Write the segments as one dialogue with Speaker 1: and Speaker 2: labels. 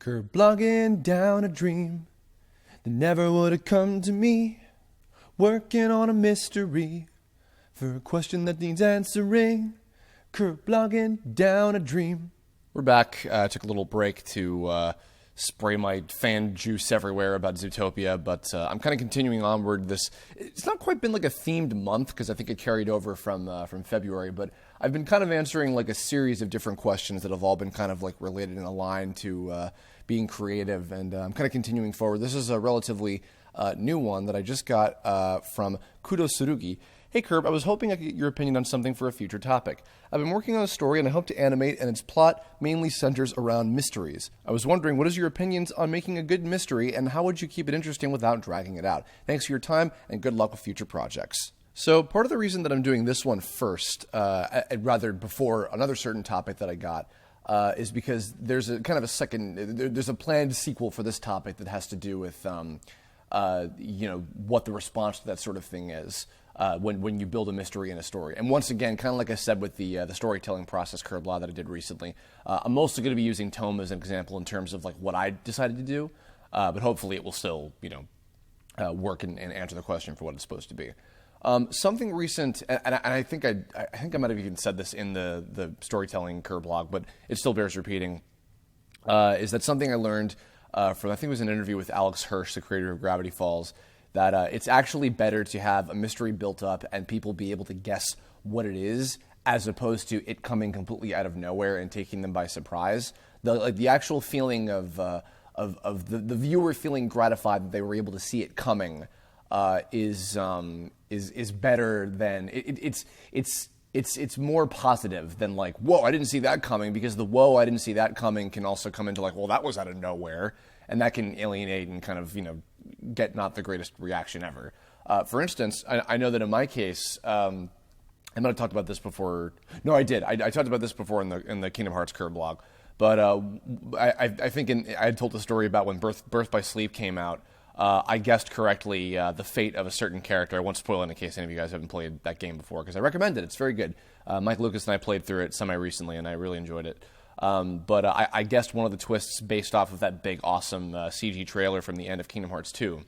Speaker 1: Kerblogging down a dream that never would have come to me. Working on a mystery for a question that needs answering. Kerblogging down a dream. We're back. I took a little break to spray my fan juice everywhere about Zootopia, but I'm kind of continuing onward. It's not quite been like a themed month because I think it carried over from February, but I've been kind of answering like a series of different questions that have all been kind of like related and aligned to being creative, and I'm kind of continuing forward. This is a relatively new one that I just got from KudoTsurugi. Hey Kerb, I was hoping I could get your opinion on something for a future topic. I've been working on a story and I hope to animate, and its plot mainly centers around mysteries. I was wondering, what is your opinions on making a good mystery, and how would you keep it interesting without dragging it out? Thanks for your time, and good luck with future projects. So part of the reason that I'm doing this one first, rather before another certain topic that I got, is because there's a kind of a there's a planned sequel for this topic that has to do with, what the response to that sort of thing is. When you build a mystery in a story. And once again, kind of like I said with the storytelling process Kirblog that I did recently, I'm mostly going to be using TOME as an example in terms of like what I decided to do, but hopefully it will still, work and answer the question for what it's supposed to be. Something recent, and I think I might have even said this in the storytelling Kirblog, but it still bears repeating, is that something I learned from, I think it was an interview with Alex Hirsch, the creator of Gravity Falls, that it's actually better to have a mystery built up and people be able to guess what it is, as opposed to it coming completely out of nowhere and taking them by surprise. The actual feeling of the viewer feeling gratified that they were able to see it coming is better than it's more positive than like, whoa, I didn't see that coming, because the whoa, I didn't see that coming can also come into like, well, that was out of nowhere, and that can alienate and kind of get not the greatest reaction ever. For instance, I know that in my case, I might have talked about this before. No, I did. I talked about this before in the Kingdom Hearts Kirblog. But I think I had told the story about when Birth by Sleep came out. I guessed correctly the fate of a certain character. I won't spoil it in case any of you guys haven't played that game before, because I recommend it. It's very good. Mike Lucas and I played through it semi-recently, and I really enjoyed it. But I guessed one of the twists based off of that big, awesome CG trailer from the end of Kingdom Hearts 2.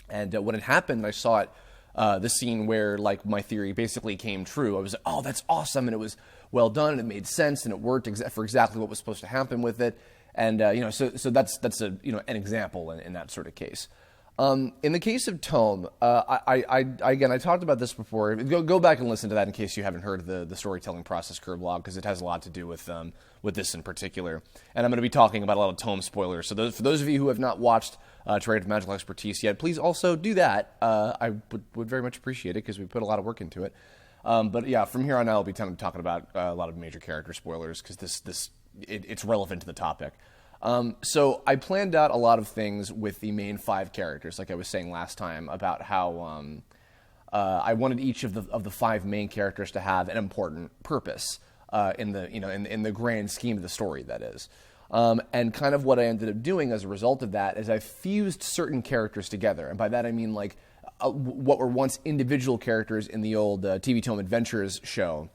Speaker 1: And when it happened, I saw it, the scene where like my theory basically came true. I was like, oh, that's awesome, and it was well done, and it made sense, and it worked for exactly what was supposed to happen with it. And so that's a an example in that sort of case. In the case of TOME, I talked about this before. Go back and listen to that in case you haven't heard the storytelling process Kirblog, because it has a lot to do with this in particular. And I'm going to be talking about a lot of TOME spoilers. So for those of you who have not watched Trade of Magical Expertise yet, please also do that. I would very much appreciate it, because we put a lot of work into it. But yeah, from here on out, I'll be talking about a lot of major character spoilers, because it's relevant to the topic. So I planned out a lot of things with the main 5 characters, like I was saying last time, about how I wanted each of the 5 main characters to have an important purpose in the grand scheme of the story, that is. And kind of what I ended up doing as a result of that is I fused certain characters together, and by that I mean like what were once individual characters in the old TV TOME Adventures show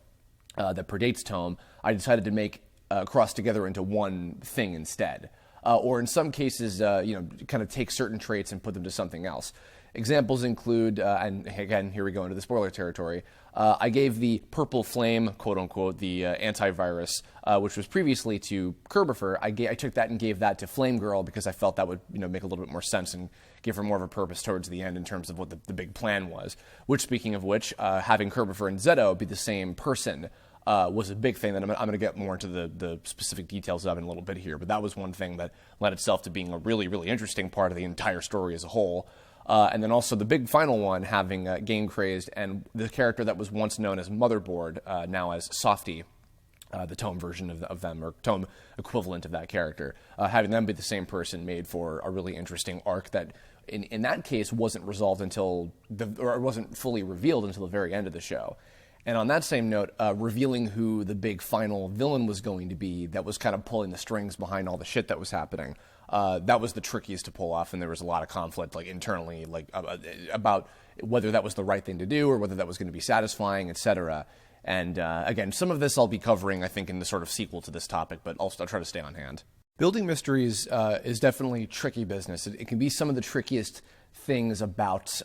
Speaker 1: that predates TOME. I decided to make cross together into one thing instead. Or in some cases, kind of take certain traits and put them to something else. Examples include, and again, here we go into the spoiler territory, I gave the purple flame, quote-unquote, the antivirus, which was previously to Kerbifer. I took that and gave that to Flame Girl, because I felt that would make a little bit more sense and give her more of a purpose towards the end in terms of what the big plan was. Which, speaking of which, having Kerbifer and Zeto be the same person was a big thing that I'm going to get more into the specific details of in a little bit here. But that was one thing that led itself to being a really, really interesting part of the entire story as a whole. And then also the big final one, having Game Crazed and the character that was once known as Motherboard, now as Softy, the TOME version of them, or TOME equivalent of that character, having them be the same person made for a really interesting arc that in that case wasn't resolved or wasn't fully revealed until the very end of the show. And on that same note, revealing who the big final villain was going to be that was kind of pulling the strings behind all the shit that was happening, that was the trickiest to pull off, and there was a lot of conflict internally about whether that was the right thing to do or whether that was going to be satisfying, etc. And again, some of this I'll be covering, I think, in the sort of sequel to this topic, but I'll try to stay on hand. Building mysteries is definitely tricky business. It can be some of the trickiest things about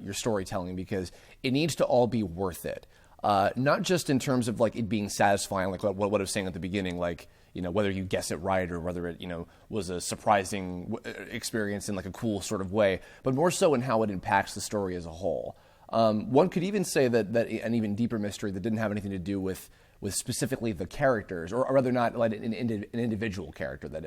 Speaker 1: your storytelling because it needs to all be worth it. Not just in terms of like it being satisfying, like what I was saying at the beginning, like, you know, whether you guess it right or whether it, you know, was a surprising experience in like a cool sort of way, but more so in how it impacts the story as a whole. One could even say that an even deeper mystery that didn't have anything to do with specifically the characters, or rather not like an individual character, that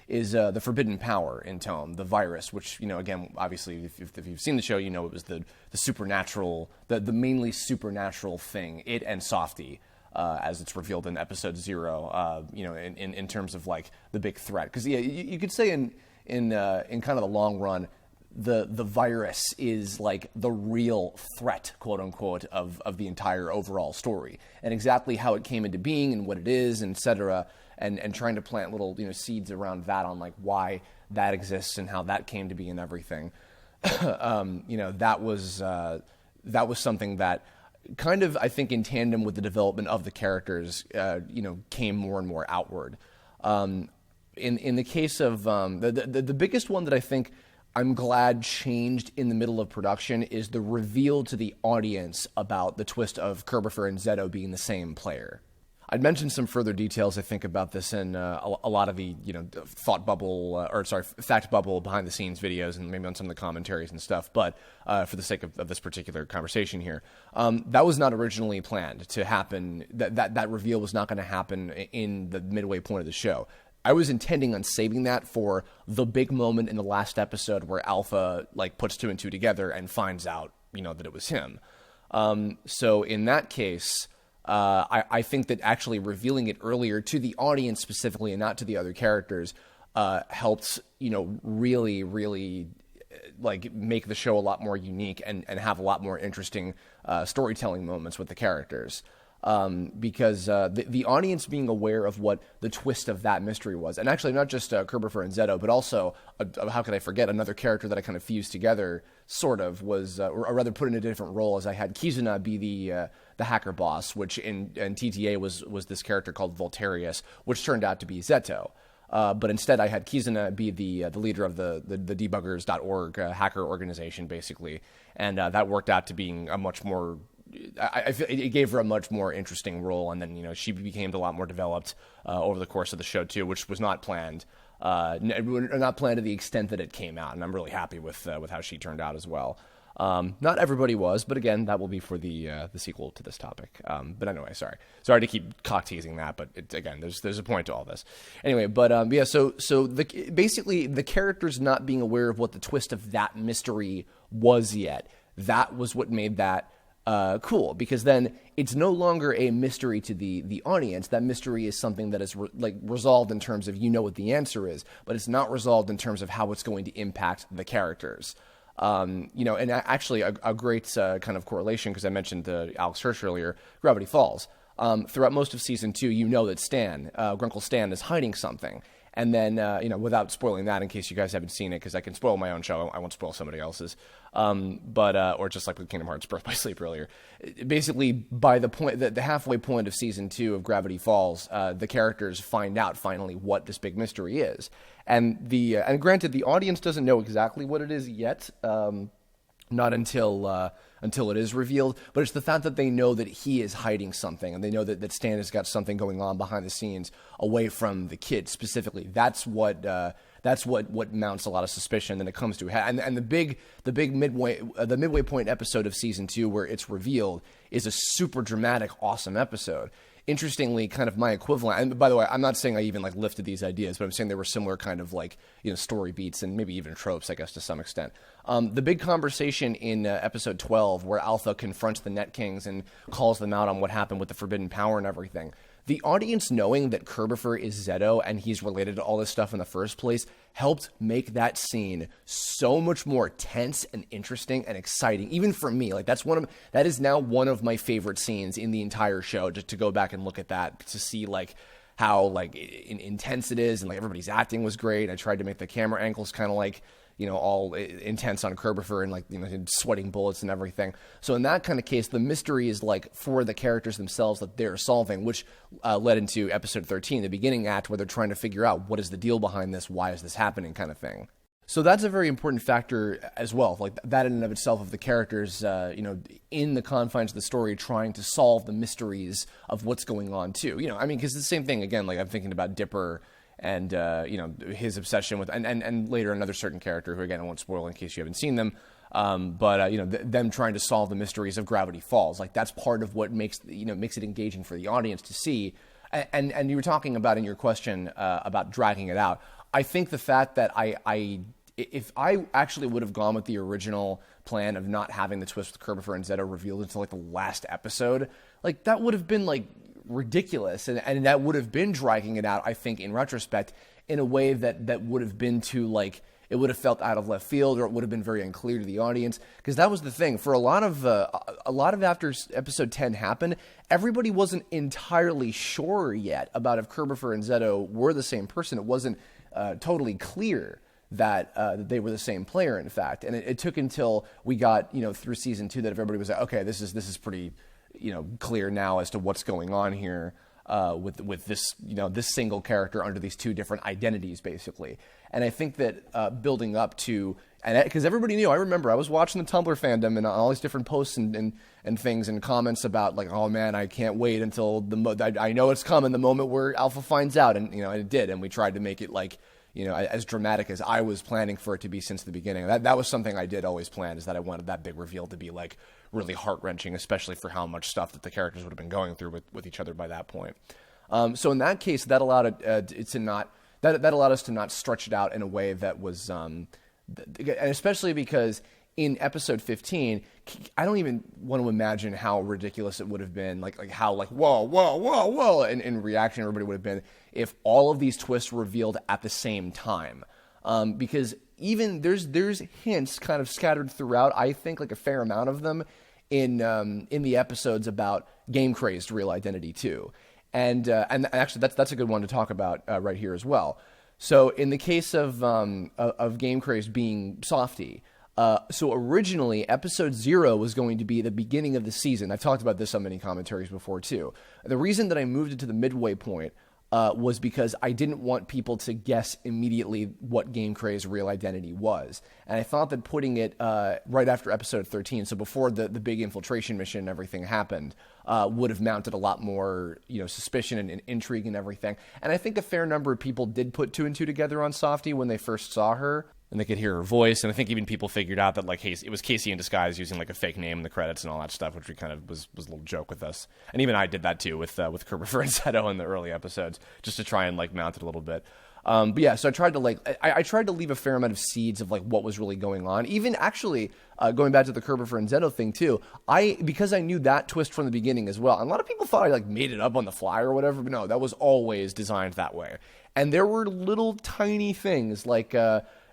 Speaker 1: is the forbidden power in Tome, the virus, which, you know, again, obviously, if you've seen the show, you know it was the supernatural, the mainly supernatural thing, it and Softy, as it's revealed in episode 0, you know, in terms of like the big threat. Because yeah, you could say in kind of the long run, the virus is like the real threat, quote unquote, of the entire overall story, and exactly how it came into being and what it is, and et cetera, and trying to plant little, you know, seeds around that on like why that exists and how that came to be and everything. You know, that was something that kind of, I think, in tandem with the development of the characters, you know, came more and more outward. In the case of the biggest one that I think I'm glad changed in the middle of production is the reveal to the audience about the twist of Kirblog and Zeto being the same player. I'd mentioned some further details, I think, about this in a lot of the, you know, fact bubble behind the scenes videos and maybe on some of the commentaries and stuff. But for the sake of this particular conversation here, that was not originally planned to happen. That reveal was not going to happen in the midway point of the show. I was intending on saving that for the big moment in the last episode where Alpha like puts 2 and 2 together and finds out, you know, that it was him. So in that case, I think that actually revealing it earlier to the audience specifically and not to the other characters helped, you know, really like make the show a lot more unique and have a lot more interesting storytelling moments with the characters. Because the audience being aware of what the twist of that mystery was, and actually not just Kirblog and Zeto, but also, how could I forget, another character that I kind of fused together, sort of, was, or rather put in a different role, as I had Kizuna be the hacker boss, which in TTA was this character called Voltarius, which turned out to be Zeto. But instead I had Kizuna be the leader of the debuggers.org hacker organization, basically, and that worked out to being a much more... I feel it gave her a much more interesting role, and then, you know, she became a lot more developed over the course of the show too, which was not planned, not planned to the extent that it came out, and I'm really happy with how she turned out as well. Not everybody was, but again, that will be for the sequel to this topic. But anyway, sorry to keep cock teasing that, but again, there's a point to all this. Anyway, but yeah, so basically the characters not being aware of what the twist of that mystery was yet, that was what made that cool, because then it's no longer a mystery to the audience. That mystery is something that is resolved in terms of, you know, what the answer is, but it's not resolved in terms of how it's going to impact the characters. You know, and actually a great kind of correlation, because I mentioned Alex Hirsch earlier, Gravity Falls. Throughout most of season 2, you know that Grunkle Stan is hiding something. And then, you know, without spoiling that, in case you guys haven't seen it, because I can spoil my own show, I won't spoil somebody else's. Or just like with Kingdom Hearts Birth by Sleep earlier. Basically, by the halfway point of season 2 of Gravity Falls, the characters find out finally what this big mystery is. And and granted, the audience doesn't know exactly what it is yet. Not until it is revealed, but it's the fact that they know that he is hiding something, and they know that Stan has got something going on behind the scenes away from the kid specifically. That's what mounts a lot of suspicion. Then it comes to and the big midway point episode of season 2 where it's revealed is a super dramatic, awesome episode. Interestingly, kind of my equivalent, and by the way, I'm not saying I even like lifted these ideas, but I'm saying they were similar kind of like, you know, story beats and maybe even tropes, I guess, to some extent. The big conversation in episode 12 where Alpha confronts the Net Kings and calls them out on what happened with the forbidden power and everything. The audience knowing that Kirblog is Zeto and he's related to all this stuff in the first place helped make that scene so much more tense and interesting and exciting, even for me. Like that is now one of my favorite scenes in the entire show, just to go back and look at that, to see like how like intense it is, and like everybody's acting was great. I tried to make the camera angles kind of like, you know, all intense on Kerbifer and like, you know, sweating bullets and everything. So in that kind of case, the mystery is like for the characters themselves that they're solving, which led into episode 13, the beginning act, where they're trying to figure out what is the deal behind this, why is this happening, kind of thing. So that's a very important factor as well, like that in and of itself, of the characters, you know, in the confines of the story, trying to solve the mysteries of what's going on too. You know, I mean, because it's the same thing again. Like I'm thinking about Dipper and you know, his obsession with, and later another certain character who, again, I won't spoil in case you haven't seen them, but you know, them trying to solve the mysteries of Gravity Falls. Like that's part of what makes, you know, makes it engaging for the audience to see. And you were talking about in your question about dragging it out. I think the fact that if I actually would have gone with the original plan of not having the twist with Kerbifer and Zeto revealed until like the last episode, like that would have been like ridiculous, and that would have been dragging it out, I think, in retrospect, in a way that would have been too, like, it would have felt out of left field, or it would have been very unclear to the audience, because that was the thing. For a lot of after episode 10 happened, everybody wasn't entirely sure yet about if Kerbifer and Zeto were the same person. It wasn't totally clear that they were the same player, in fact, and it took until we got, you know, through season 2 that everybody was like, okay, this is pretty, you know, clear now as to what's going on here with this, you know, this single character under these two different identities, basically. And I think that building up to, and because everybody knew, I remember I was watching the Tumblr fandom and all these different posts and things and comments about like, oh man, I can't wait until I know it's coming, the moment where Alpha finds out, and you know, and it did, and we tried to make it like, you know, as dramatic as I was planning for it to be since the beginning. That was something I did always plan, is that I wanted that big reveal to be like really heart-wrenching, especially for how much stuff that the characters would have been going through with each other by that point. So in that case, that allowed it to not, that allowed us to not stretch it out in a way that was, and especially because in episode 15, I don't even want to imagine how ridiculous it would have been, like how like whoa, in reaction everybody would have been if all of these twists were revealed at the same time, because even there's hints kind of scattered throughout. I think like a fair amount of them in the episodes about Game Crazed real identity too, and actually that's a good one to talk about right here as well. So in the case of Game Crazed being Softy. So originally, episode 0 was going to be the beginning of the season. I've talked about this on many commentaries before, too. The reason that I moved it to the midway point was because I didn't want people to guess immediately what Game Crazed's real identity was. And I thought that putting it right after episode 13, so before the big infiltration mission and everything happened, would have mounted a lot more, you know, suspicion and intrigue and everything. And I think a fair number of people did put 2 and 2 together on Softy when they first saw her. And they could hear her voice, and I think even people figured out that like it was Casey in disguise using like a fake name in the credits and all that stuff, which we kind of was a little joke with us. And even I did that too with Kerbifer and Zeto in the early episodes, just to try and like mount it a little bit. But yeah, so I tried to like I tried to leave a fair amount of seeds of like what was really going on. Even actually going back to the Kerbifer and Zeto thing too, because I knew that twist from the beginning as well. And a lot of people thought I like made it up on the fly or whatever, but no, that was always designed that way. And there were little tiny things like.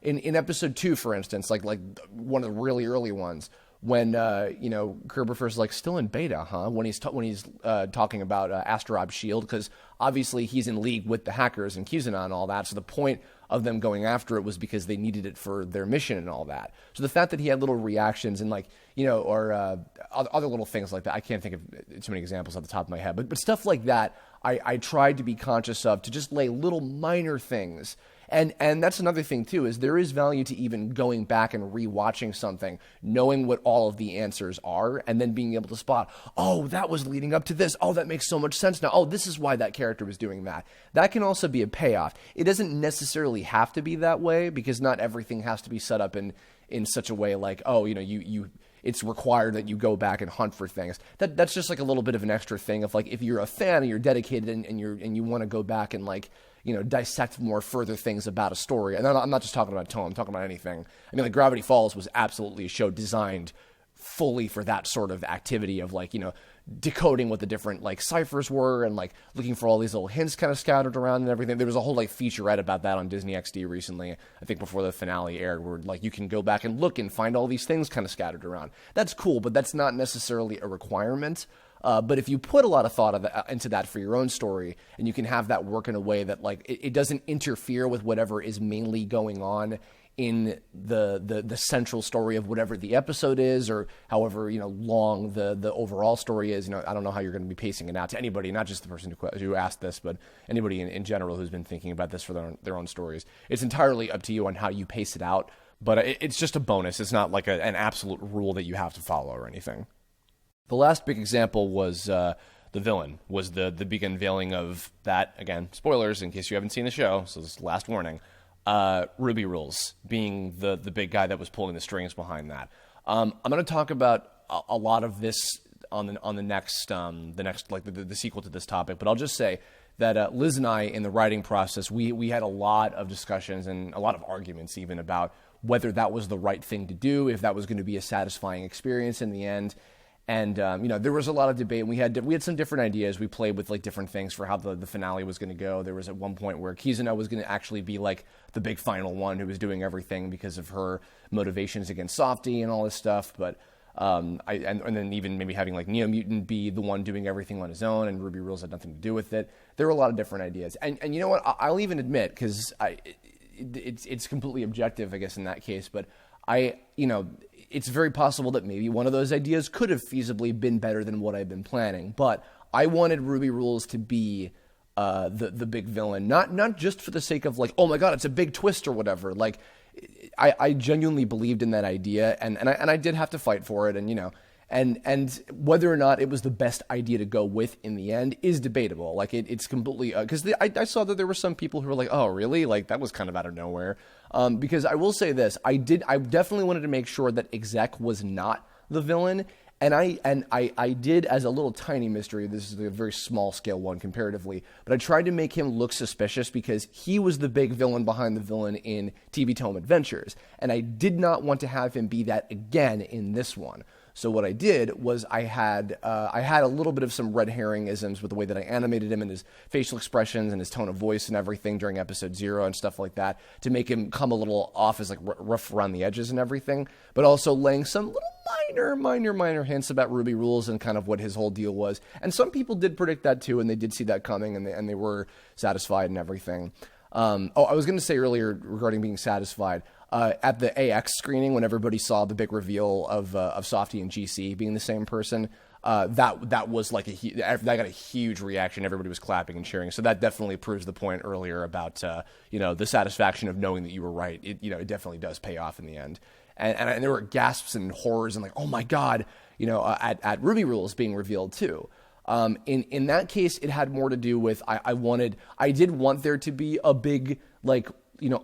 Speaker 1: In episode 2, for instance, like one of the really early ones, when you know, Kerbifer's like still in beta, huh? When he's talking about Astrob's shield, because obviously he's in league with the hackers and Kuzina and all that. So the point of them going after it was because they needed it for their mission and all that. So the fact that he had little reactions and like, you know, or other little things like that, I can't think of too many examples off the top of my head, but stuff like that, I tried to be conscious of, to just lay little minor things. And that's another thing, too, is there is value to even going back and rewatching something, knowing what all of the answers are, and then being able to spot, oh, that was leading up to this. Oh, that makes so much sense now. Oh, this is why that character was doing that. That can also be a payoff. It doesn't necessarily have to be that way, because not everything has to be set up in such a way like, oh, you know, it's required that you go back and hunt for things. That's just like a little bit of an extra thing of like, if you're a fan and you're dedicated and you want to go back and like, you know, dissect more further things about a story. And I'm not just talking about TOME, I'm talking about anything. I mean, like Gravity Falls was absolutely a show designed fully for that sort of activity of like, you know, decoding what the different like ciphers were and like looking for all these little hints kind of scattered around and everything. There was a whole like featurette about that on Disney XD recently, I think before the finale aired, where like you can go back and look and find all these things kind of scattered around. That's cool, but that's not necessarily a requirement. But if you put a lot of thought into that for your own story, and you can have that work in a way that like it doesn't interfere with whatever is mainly going on in the central story of whatever the episode is, or however long the overall story is. I don't know how you're going to be pacing it out to anybody, not just the person who asked this, but anybody in general who's been thinking about this for their own stories. It's entirely up to you on how you pace it out, but it's just a bonus. It's not like an absolute rule that you have to follow or anything. The last big example was the villain, was the big unveiling of that. Again, spoilers in case you haven't seen the show, so this is last warning. Ruby Rules being the big guy that was pulling the strings behind that. I'm going to talk about a lot of this on the next like the sequel to this topic, but I'll just say that Liz and I in the writing process, we had a lot of discussions and a lot of arguments even about whether that was the right thing to do, if that was going to be a satisfying experience in the end. And, there was a lot of debate, and we had some different ideas. We played with like different things for how the finale was going to go. There was at one point where Kizuna was going to actually be like the big final one who was doing everything because of her motivations against Softy and all this stuff. But, and then even maybe having like Neo Mutant be the one doing everything on his own, and Ruby Rules had nothing to do with it. There were a lot of different ideas. And you know what? I'll even admit, because it's completely objective, I guess, in that case, but it's very possible that maybe one of those ideas could have feasibly been better than what I've been planning. But I wanted Ruby Rules to be the big villain, not just for the sake of like, oh my god, it's a big twist or whatever. Like, I genuinely believed in that idea, and I did have to fight for it, and whether or not it was the best idea to go with in the end is debatable. Like it's completely because I saw that there were some people who were like, oh really, like that was kind of out of nowhere. Because I will say this, I definitely wanted to make sure that Exec was not the villain, and I did, as a little tiny mystery. This is a very small scale one comparatively, but I tried to make him look suspicious because he was the big villain behind the villain in TV Tome Adventures, and I did not want to have him be that again in this one. So what I did was I had a little bit of some red herring-isms with the way that I animated him and his facial expressions and his tone of voice and everything during episode 0 and stuff like that to make him come a little off as like rough around the edges and everything, but also laying some little minor hints about Ruby Rules and kind of what his whole deal was. And some people did predict that too, and they did see that coming, and they were satisfied and everything. I was going to say earlier regarding being satisfied. At the AX screening, when everybody saw the big reveal of Softy and GC being the same person, that was like that got a huge reaction. Everybody was clapping and cheering. So that definitely proves the point earlier about the satisfaction of knowing that you were right. It definitely does pay off in the end. And there were gasps and horrors and like, oh my god, at Ruby Rules being revealed too. In that case, it had more to do with I did want there to be a big like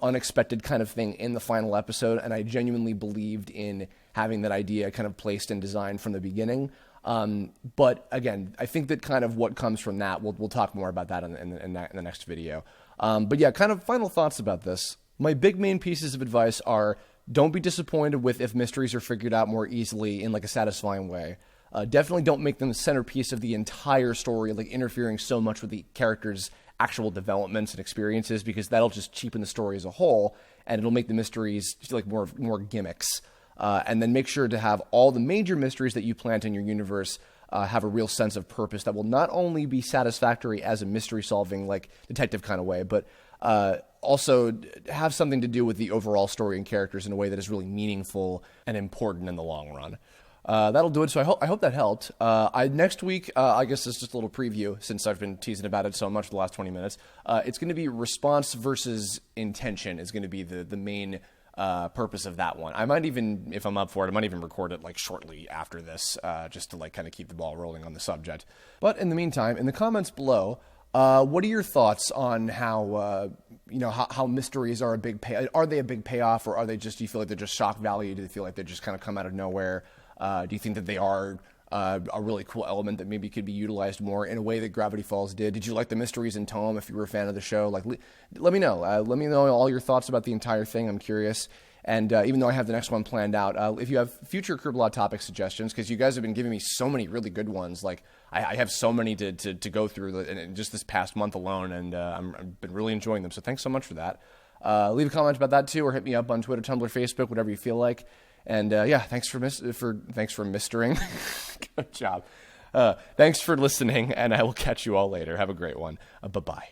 Speaker 1: unexpected kind of thing in the final episode, and I genuinely believed in having that idea kind of placed and designed from the beginning. But again, I think that kind of what comes from that, we'll talk more about that in the next video. But yeah, kind of final thoughts about this. My big main pieces of advice are: don't be disappointed with if mysteries are figured out more easily in like a satisfying way. Definitely don't make them the centerpiece of the entire story, like interfering so much with the characters' actual developments and experiences, because that'll just cheapen the story as a whole, and it'll make the mysteries feel like more gimmicks. And then make sure to have all the major mysteries that you plant in your universe have a real sense of purpose that will not only be satisfactory as a mystery-solving, like detective kind of way, but also have something to do with the overall story and characters in a way that is really meaningful and important in the long run. That'll do it. So I hope that helped. Next week, I guess it's just a little preview since I've been teasing about it so much for the last 20 minutes. It's going to be response versus intention is going to be the main purpose of that one. I might even, if I'm up for it, I might even record it like shortly after this, just to like kind of keep the ball rolling on the subject. But in the meantime, in the comments below, what are your thoughts on how mysteries are are they a big payoff, or are they just, do you feel like they're just shock value? Do they feel like they just kind of come out of nowhere? Do you think that they are a really cool element that maybe could be utilized more in a way that Gravity Falls did? Did you like the mysteries in Tome? If you were a fan of the show, like let me know. Let me know all your thoughts about the entire thing. I'm curious. And even though I have the next one planned out, if you have future Kirblog topic suggestions, because you guys have been giving me so many really good ones, like I have so many to go through in just this past month alone, and I've been really enjoying them. So thanks so much for that. Leave a comment about that too, or hit me up on Twitter, Tumblr, Facebook, whatever you feel like. And yeah, thanks for mistering. Good job. Thanks for listening, and I will catch you all later. Have a great one. Bye-bye.